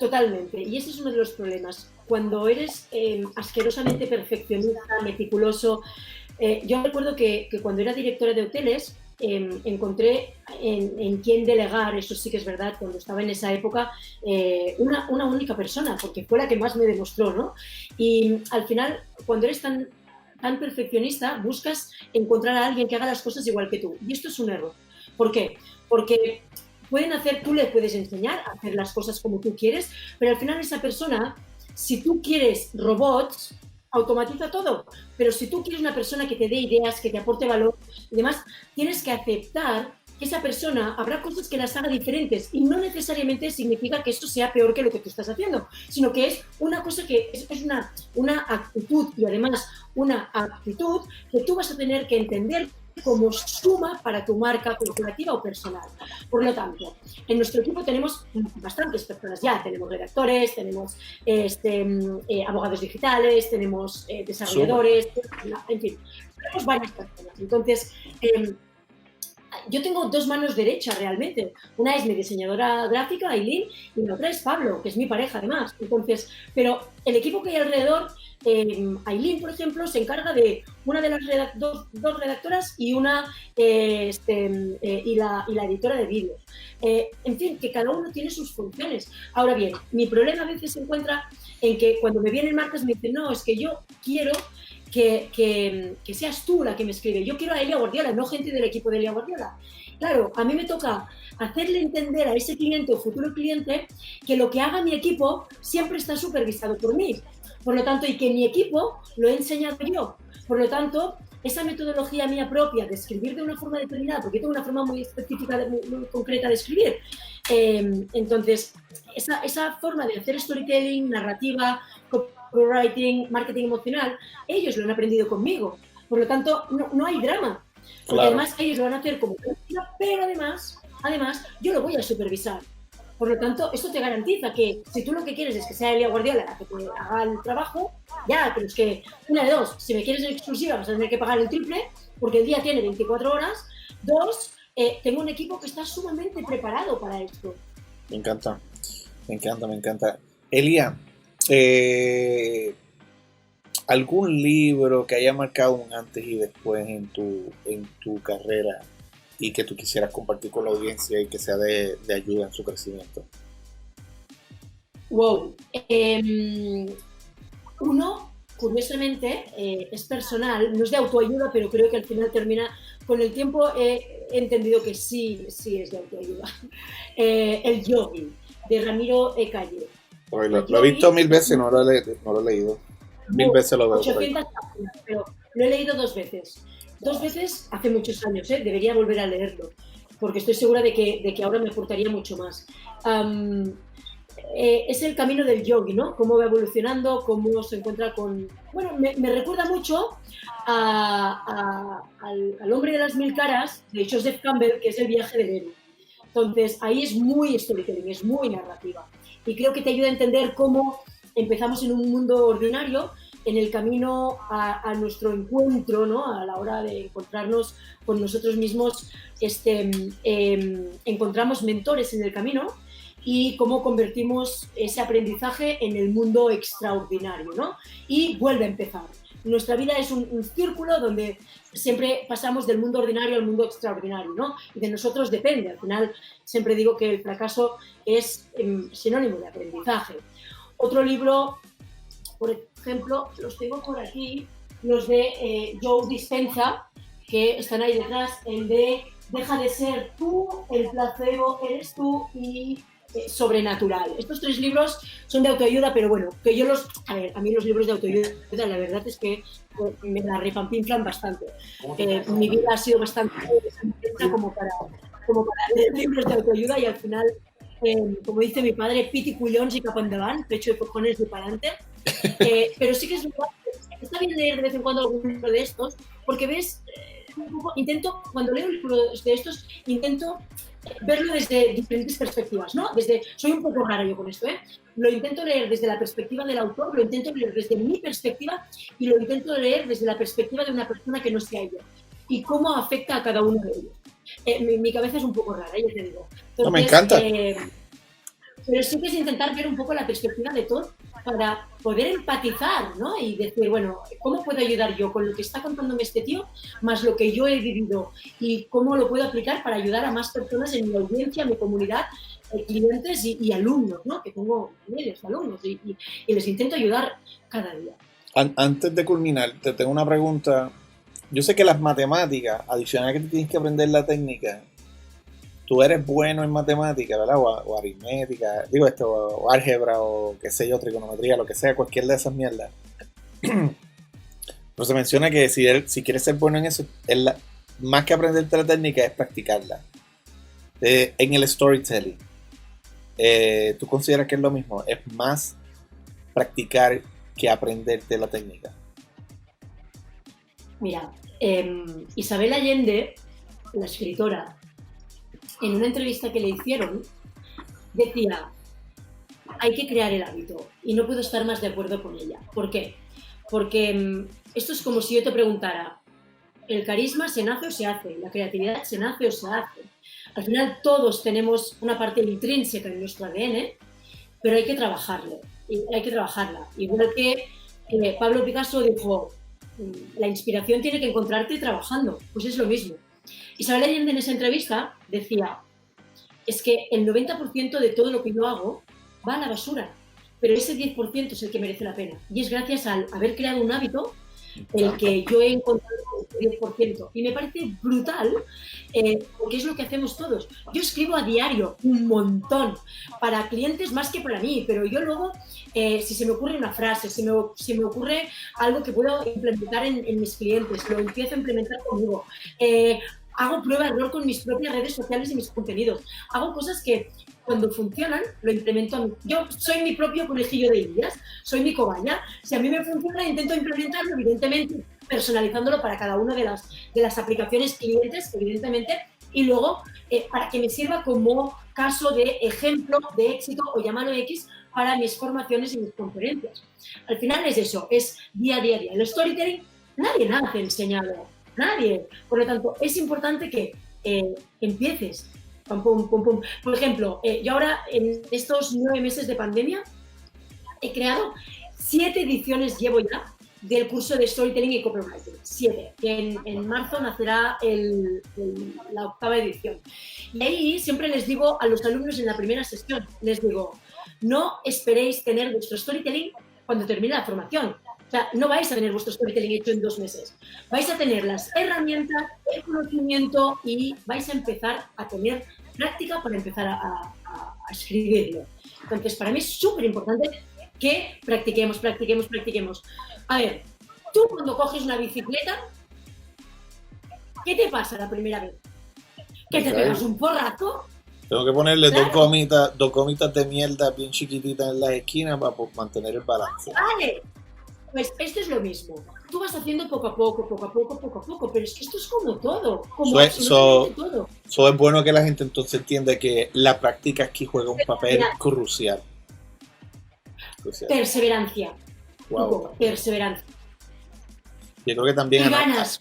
totalmente. Y ese es uno de los problemas. Cuando eres asquerosamente perfeccionista, meticuloso. Yo recuerdo que cuando era directora de hoteles, encontré en quién delegar, eso sí que es verdad, cuando estaba en esa época, una única persona, porque fue la que más me demostró, ¿no? Y al final, cuando eres tan perfeccionista, buscas encontrar a alguien que haga las cosas igual que tú. Y esto es un error. ¿Por qué? Porque tú le puedes enseñar a hacer las cosas como tú quieres, pero al final esa persona, si tú quieres robots, automatiza todo, pero si tú quieres una persona que te dé ideas, que te aporte valor y demás, tienes que aceptar que esa persona habrá cosas que las haga diferentes y no necesariamente significa que esto sea peor que lo que tú estás haciendo, sino que es una cosa que es una actitud y además una actitud que tú vas a tener que entender como suma para tu marca corporativa o personal. Por lo tanto, en nuestro equipo tenemos bastantes personas ya, tenemos redactores, tenemos abogados digitales, tenemos desarrolladores, en fin, tenemos varias personas. Entonces, yo tengo 2 manos derechas realmente. Una es mi diseñadora gráfica, Aileen, y la otra es Pablo, que es mi pareja además. Entonces, pero el equipo que hay alrededor, Aileen, por ejemplo, se encarga de una de las dos redactoras y y la editora de vídeos. En fin, que cada uno tiene sus funciones. Ahora bien, mi problema a veces se encuentra en que cuando me vienen marcas me dicen, no, es que yo quiero que seas tú la que me escribe. Yo quiero a Elia Guardiola, no gente del equipo de Elia Guardiola. Claro, a mí me toca hacerle entender a ese cliente o futuro cliente que lo que haga mi equipo siempre está supervisado por mí. Por lo tanto, y que mi equipo lo he enseñado yo. Por lo tanto, esa metodología mía propia de escribir de una forma determinada, porque tengo una forma muy específica, muy concreta de escribir, entonces esa forma de hacer storytelling, narrativa, copywriting, marketing emocional, ellos lo han aprendido conmigo. Por lo tanto, no hay drama. Porque Claro. además ellos lo van a hacer como práctica, pero además yo lo voy a supervisar. Por lo tanto, esto te garantiza que si tú lo que quieres es que sea Elia Guardiola la que te haga el trabajo, ya, pero es que una de dos, si me quieres en exclusiva vas a tener que pagar el triple, porque el día tiene 24 horas. Dos, tengo un equipo que está sumamente preparado para esto. Me encanta, me encanta, me encanta. Elia, ¿algún libro que haya marcado un antes y después en tu carrera y que tú quisieras compartir con la audiencia y que sea de ayuda en su crecimiento? Wow. Uno, curiosamente, es personal, no es de autoayuda, pero creo que al final termina, con el tiempo he entendido que sí es de autoayuda. El Yogi, de Ramiro E. Calle. Lo he visto 1000 veces, no lo he leído. 1000 veces lo veo. 800 páginas, pero lo he leído 2 veces. 2 veces hace muchos años, debería volver a leerlo, porque estoy segura de que ahora me aportaría mucho más. Es el camino del yogi, ¿no? Cómo va evolucionando, cómo se encuentra con... Bueno, me recuerda mucho al hombre de las 1000 caras de Joseph Campbell, que es el viaje del héroe. Entonces, ahí es muy storytelling, es muy narrativa. Y creo que te ayuda a entender cómo empezamos en un mundo ordinario, en el camino a nuestro encuentro, ¿no? A la hora de encontrarnos con nosotros mismos, encontramos mentores en el camino y cómo convertimos ese aprendizaje en el mundo extraordinario, ¿no? Y vuelve a empezar. Nuestra vida es un círculo donde siempre pasamos del mundo ordinario al mundo extraordinario, ¿no? Y de nosotros depende. Al final, siempre digo que el fracaso es sinónimo de aprendizaje. Otro libro, por ejemplo, los tengo por aquí, los de Joe Dispenza, que están ahí detrás, el de Deja de ser tú, El placebo eres tú y Sobrenatural. Estos 3 libros son de autoayuda, pero bueno, que yo a mí los libros de autoayuda, la verdad es que me la repampinflan bastante. Mi vida ha sido bastante como para leer libros de autoayuda y al final, como dice mi padre, piti collons y cap endavant, pecho de cojones y para adelante. Pero sí que es verdad, está bien leer de vez en cuando algún libro de estos, porque ves, cuando leo libros de estos, intento verlo desde diferentes perspectivas, ¿no? Soy un poco rara yo con esto, ¿eh? Lo intento leer desde la perspectiva del autor, lo intento leer desde mi perspectiva y lo intento leer desde la perspectiva de una persona que no sea yo y cómo afecta a cada uno de ellos. Mi cabeza es un poco rara, ya te digo. Entonces, no, me encanta. Pero sí que es intentar ver un poco la perspectiva de todo para poder empatizar, ¿no? Y decir, bueno, ¿cómo puedo ayudar yo con lo que está contándome este tío, más lo que yo he vivido? Y cómo lo puedo aplicar para ayudar a más personas en mi audiencia, mi comunidad, clientes y alumnos, ¿no? Que tengo miles de alumnos y les intento ayudar cada día. Antes de culminar, te tengo una pregunta. Yo sé que las matemáticas, adicional a que te tienes que aprender la técnica, tú eres bueno en matemática, ¿verdad? O aritmética, o álgebra, o qué sé yo, trigonometría, lo que sea, cualquier de esas mierdas. Pero se menciona que si quieres ser bueno en eso, más que aprenderte la técnica es practicarla. En el storytelling, ¿tú consideras que es lo mismo? ¿Es más practicar que aprenderte la técnica? Mira, Isabel Allende, la escritora, en una entrevista que le hicieron, decía, hay que crear el hábito, y no puedo estar más de acuerdo con ella. ¿Por qué? Porque esto es como si yo te preguntara, ¿el carisma se nace o se hace? ¿La creatividad se nace o se hace? Al final todos tenemos una parte intrínseca en nuestro ADN, pero hay que trabajarla. Igual que Pablo Picasso dijo, la inspiración tiene que encontrarte trabajando, pues es lo mismo. Isabel Allende en esa entrevista decía, es que el 90% de todo lo que yo hago va a la basura, pero ese 10% es el que merece la pena. Y es gracias al haber creado un hábito, el que yo he encontrado el 10%. Y me parece brutal, porque es lo que hacemos todos. Yo escribo a diario un montón para clientes más que para mí, pero yo luego, si se me ocurre una frase, si me ocurre algo que puedo implementar en mis clientes, lo empiezo a implementar conmigo. Hago prueba de error con mis propias redes sociales y mis contenidos. Hago cosas que cuando funcionan, lo implemento a mí. Yo soy mi propio conejillo de indias, soy mi cobaya. Si a mí me funciona, intento implementarlo, evidentemente, personalizándolo para cada una de las aplicaciones clientes, evidentemente, y luego para que me sirva como caso de ejemplo de éxito o llámalo X para mis formaciones y mis conferencias. Al final es eso, es día a día. El storytelling, nadie nace enseñado, nadie. Por lo tanto, es importante que empieces. Pum, pum, pum, pum. Por ejemplo, yo ahora en estos 9 meses de pandemia he creado 7 ediciones, llevo ya, del curso de Storytelling y Copywriting. 7, que en marzo nacerá la 8ª edición. Y ahí siempre les digo a los alumnos en la primera sesión, les digo, no esperéis tener vuestro storytelling cuando termine la formación. O sea, no vais a tener vuestro storytelling hecho en 2 meses. Vais a tener las herramientas, el conocimiento y vais a empezar a tener práctica para empezar a escribirlo. Entonces, para mí es súper importante que practiquemos. A ver, tú cuando coges una bicicleta, ¿qué te pasa la primera vez? ¿Que te pegas un porrazo? Tengo que ponerle dos gomitas de mierda bien chiquititas en las esquinas para mantener el balance. Vale, pues esto es lo mismo. Tú vas haciendo poco a poco, pero es que esto es como todo, como absolutamente todo. Es bueno que la gente entonces entienda que la práctica aquí juega un papel crucial. Perseverancia. Wow. Perseverancia. Yo creo que también... Y ganas,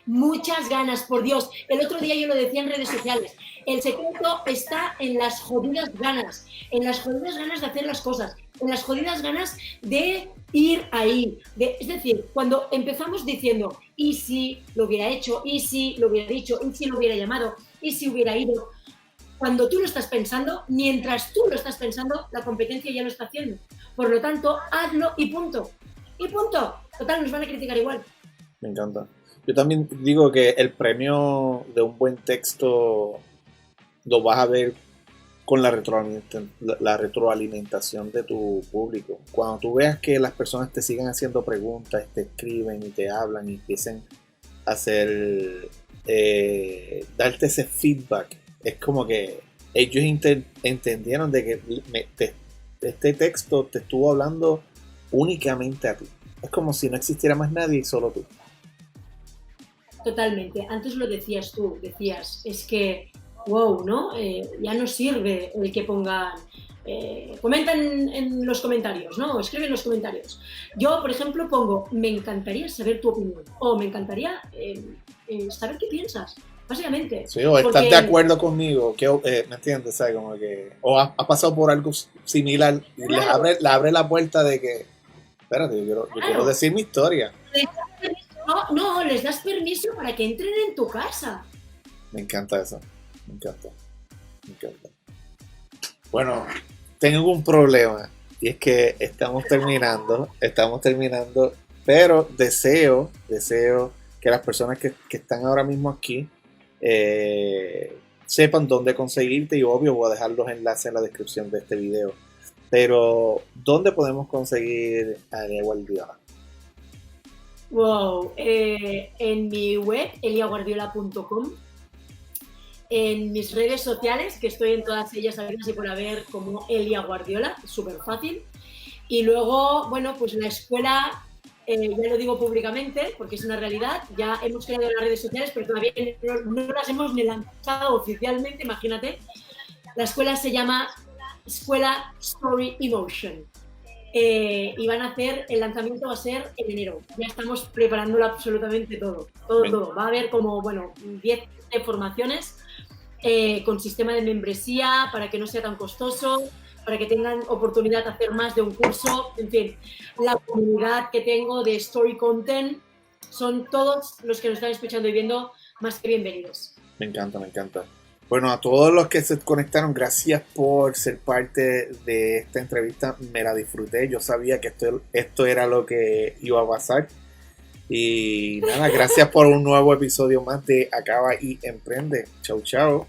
muchas ganas, por Dios. El otro día yo lo decía en redes sociales. El secreto está en las jodidas ganas de hacer las cosas, en las jodidas ganas de ir ahí. Es decir, cuando empezamos diciendo, ¿y si lo hubiera hecho? ¿Y si lo hubiera dicho? ¿Y si lo hubiera llamado? ¿Y si hubiera ido? Cuando tú lo estás pensando, mientras tú lo estás pensando, la competencia ya lo está haciendo. Por lo tanto, hazlo y punto. Y punto. Total, nos van a criticar igual. Me encanta. Yo también digo que el premio de un buen texto lo vas a ver con la retroalimentación de tu público. Cuando tú veas que las personas te siguen haciendo preguntas, te escriben y te hablan y empiecen a hacer, darte ese feedback, es como que ellos entendieron de que este texto te estuvo hablando únicamente a ti. Es como si no existiera más nadie y solo tú. Totalmente. Antes lo decías tú, es que, wow, ¿no? Ya no sirve el que pongan, comentan en los comentarios, ¿no? Escriben en los comentarios. Yo, por ejemplo, pongo, me encantaría saber tu opinión, o me encantaría saber qué piensas, básicamente. Sí, o estás de acuerdo conmigo, ¿me entiendes? ¿Sabes? Como que, o ha pasado por algo similar y claro, le abre la puerta de que, espérate, yo quiero decir mi historia. No, les das permiso para que entren en tu casa. Me encanta eso, me encanta. Bueno, tengo un problema y es que estamos terminando, pero deseo que las personas que están ahora mismo aquí sepan dónde conseguirte, y obvio voy a dejar los enlaces en la descripción de este video. Pero, ¿dónde podemos conseguir a Elia Guardiola? Wow, en mi web, eliaguardiola.com, en mis redes sociales, que estoy en todas ellas, habidas y por haber, como Elia Guardiola, súper fácil. Y luego, bueno, pues la escuela, ya lo digo públicamente, porque es una realidad, ya hemos creado las redes sociales, pero todavía no las hemos ni lanzado oficialmente, imagínate. La escuela se llama Escuela Story Emotion. Y van a hacer, el lanzamiento va a ser en enero. Ya estamos preparándolo absolutamente todo. Va a haber como, 10 formaciones con sistema de membresía para que no sea tan costoso, para que tengan oportunidad de hacer más de un curso. En fin, la comunidad que tengo de Story Content son todos los que nos están escuchando y viendo más que bienvenidos. Me encanta. Bueno, a todos los que se conectaron, gracias por ser parte de esta entrevista. Me la disfruté. Yo sabía que esto era lo que iba a pasar. Y nada, gracias por un nuevo episodio más de Acaba y Emprende. Chau, chau.